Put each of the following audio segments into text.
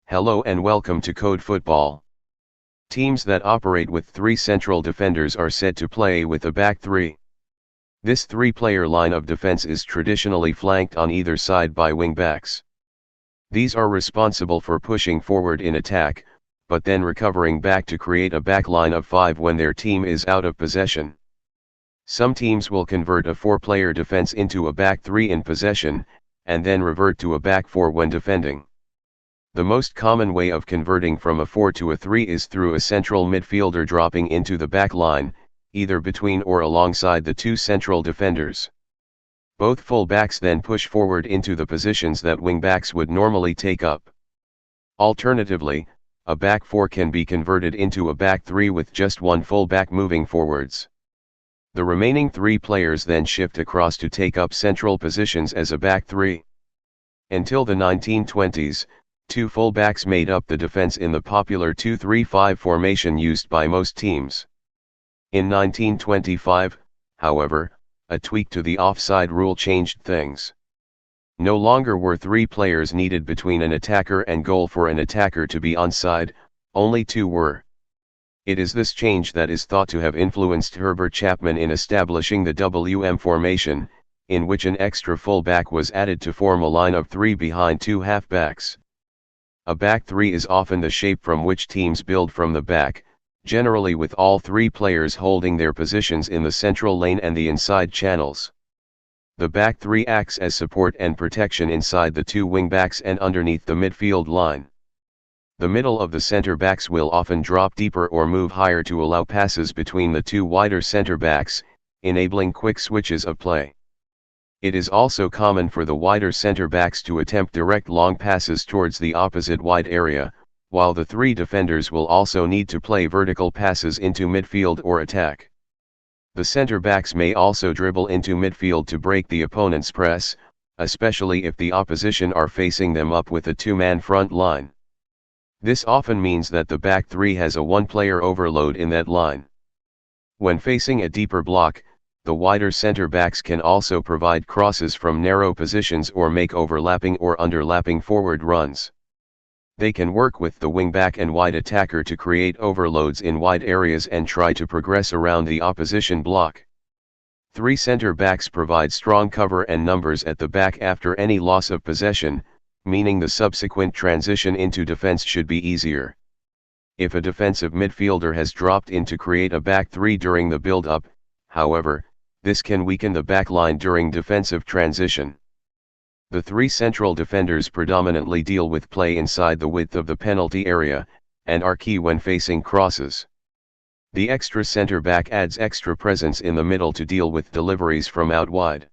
Hello and welcome to Code Football. Teams that operate with three central defenders are said to play with a back three. This three-player line of defense is traditionally flanked on either side by wingbacks. These are responsible for pushing forward in attack, but then recovering back to create a back line of five when their team is out of possession. Some teams will convert a four-player defense into a back three in possession, and then revert to a back four when defending. The most common way of converting from a 4 to a 3 is through a central midfielder dropping into the back line, either between or alongside the two central defenders. Both full-backs then push forward into the positions that wing-backs would normally take up. Alternatively, a back 4 can be converted into a back 3 with just one full-back moving forwards. The remaining three players then shift across to take up central positions as a back 3. Until the 1920s, two fullbacks made up the defense in the popular 2-3-5 formation used by most teams. In 1925, however, a tweak to the offside rule changed things. No longer were three players needed between an attacker and goal for an attacker to be onside, only two were. It is this change that is thought to have influenced Herbert Chapman in establishing the WM formation, in which an extra fullback was added to form a line of three behind two halfbacks. A back three is often the shape from which teams build from the back, generally with all three players holding their positions in the central lane and the inside channels. The back three acts as support and protection inside the two wingbacks and underneath the midfield line. The middle of the center backs will often drop deeper or move higher to allow passes between the two wider center backs, enabling quick switches of play. It is also common for the wider center backs to attempt direct long passes towards the opposite wide area, while the three defenders will also need to play vertical passes into midfield or attack. The center backs may also dribble into midfield to break the opponent's press, especially if the opposition are facing them up with a two-man front line. This often means that the back three has a one-player overload in that line. When facing a deeper block, the wider center backs can also provide crosses from narrow positions or make overlapping or underlapping forward runs. They can work with the wingback and wide attacker to create overloads in wide areas and try to progress around the opposition block. Three center backs provide strong cover and numbers at the back after any loss of possession, meaning the subsequent transition into defense should be easier. If a defensive midfielder has dropped in to create a back three during the build-up, however, this can weaken the back line during defensive transition. The three central defenders predominantly deal with play inside the width of the penalty area, and are key when facing crosses. The extra center back adds extra presence in the middle to deal with deliveries from out wide.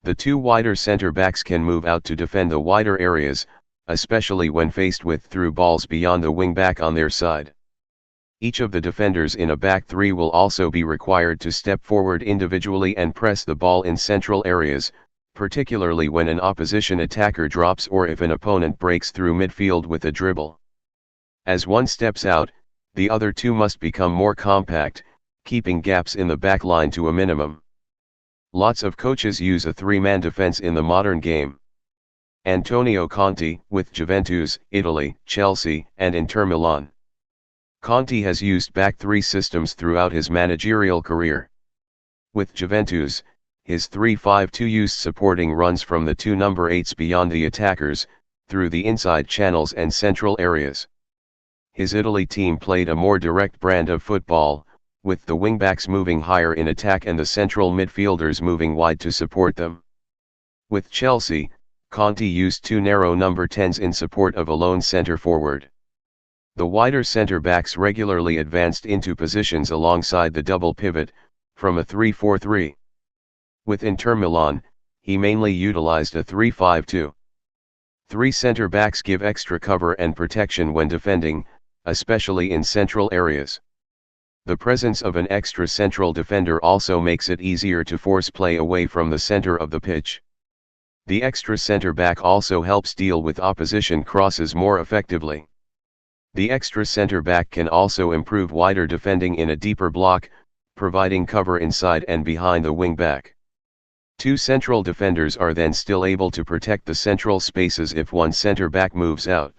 The two wider center backs can move out to defend the wider areas, especially when faced with through balls beyond the wingback on their side. Each of the defenders in a back three will also be required to step forward individually and press the ball in central areas, particularly when an opposition attacker drops or if an opponent breaks through midfield with a dribble. As one steps out, the other two must become more compact, keeping gaps in the back line to a minimum. Lots of coaches use a three-man defense in the modern game. Antonio Conte, with Juventus, Italy, Chelsea, and Inter Milan. Conte has used back three systems throughout his managerial career. With Juventus, his 3-5-2 used supporting runs from the two number 8s beyond the attackers, through the inside channels and central areas. His Italy team played a more direct brand of football, with the wingbacks moving higher in attack and the central midfielders moving wide to support them. With Chelsea, Conte used two narrow number 10s in support of a lone centre forward. The wider center backs regularly advanced into positions alongside the double pivot, from a 3-4-3. With Inter Milan, he mainly utilized a 3-5-2. Three center backs give extra cover and protection when defending, especially in central areas. The presence of an extra central defender also makes it easier to force play away from the center of the pitch. The extra center back also helps deal with opposition crosses more effectively. The extra center back can also improve wider defending in a deeper block, providing cover inside and behind the wing back. Two central defenders are then still able to protect the central spaces if one center back moves out.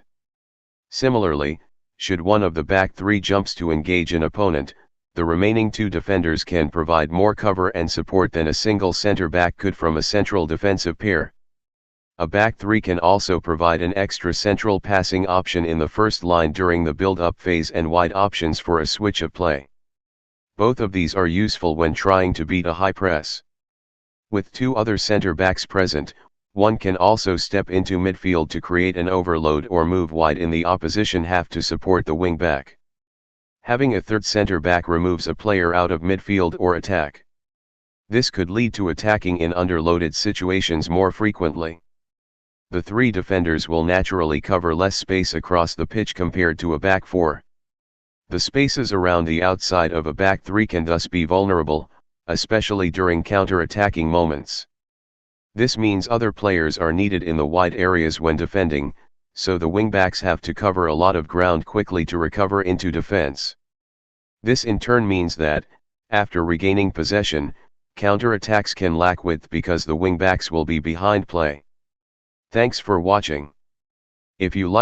Similarly, should one of the back three jumps to engage an opponent, the remaining two defenders can provide more cover and support than a single center back could from a central defensive pair. A back three can also provide an extra central passing option in the first line during the build-up phase and wide options for a switch of play. Both of these are useful when trying to beat a high press. With two other center backs present, one can also step into midfield to create an overload or move wide in the opposition half to support the wing back. Having a third center back removes a player out of midfield or attack. This could lead to attacking in underloaded situations more frequently. The three defenders will naturally cover less space across the pitch compared to a back four. The spaces around the outside of a back three can thus be vulnerable, especially during counter-attacking moments. This means other players are needed in the wide areas when defending, so the wingbacks have to cover a lot of ground quickly to recover into defense. This in turn means that, after regaining possession, counter-attacks can lack width because the wingbacks will be behind play. Thanks for watching. If you like